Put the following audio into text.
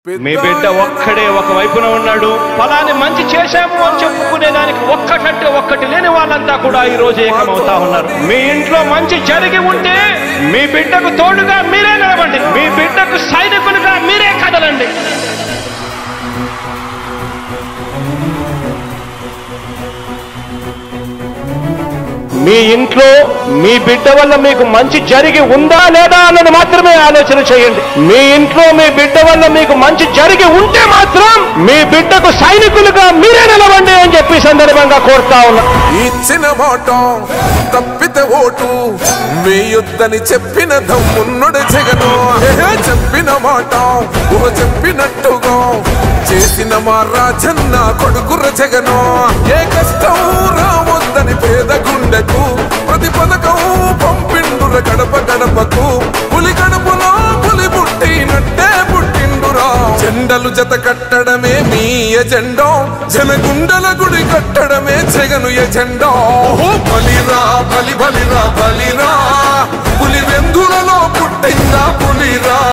మీ బిడ్డ ఒక్కడే ఒక వైపున ఉన్నాడు. ఫలాని మంచి చేశాము అని చెప్పుకునేదానికి ఒక్కటంటే ఒక్కటి లేని వాళ్ళంతా కూడా ఈ రోజు ఏకమవుతా ఉన్నారు. మీ ఇంట్లో మంచి జరిగి ఉంటే మీ బిడ్డకు తోడుగా మీరే నిలబండి, మీ బిడ్డకు సైనికులుగా మీరే కదలండి. మీ ఇంట్లో మీ బిడ్డ వల్ల మీకు మంచి జరిగి ఉందా లేదా అన్నది మాత్రమే ఆలోచన చేయండి. మీ ఇంట్లో మీ బిడ్డ వల్ల మీకు మంచి జరిగి ఉంటే మాత్రం మీ బిడ్డకు సైనికులుగా మీరే నిలవండి అని చెప్పి సందర్భంగా కోరుతా ఉన్నా. ఇచ్చిన మాట తప్పితే ఓటు వేయొద్దని చెప్పిన దమ్మున్నడు జగను. చెప్పిన మాట చెప్పినట్టుగా చేసిన మా రాజన్న కొడుకుర జగను. ఏ కష్టం రావద్దని పేద గుండెకు ప్రతి పథకం పంపిండుర గడప గడపకు. పులి గడపలో పులి పుట్టినట్టే పుట్టిండురా. జెండలు జత కట్టడమే మీ ఎజెండా, జనగుండల గుడి కట్టడమే జగను ఎజెండా. బలిరా బలి బలిరా బలిరా.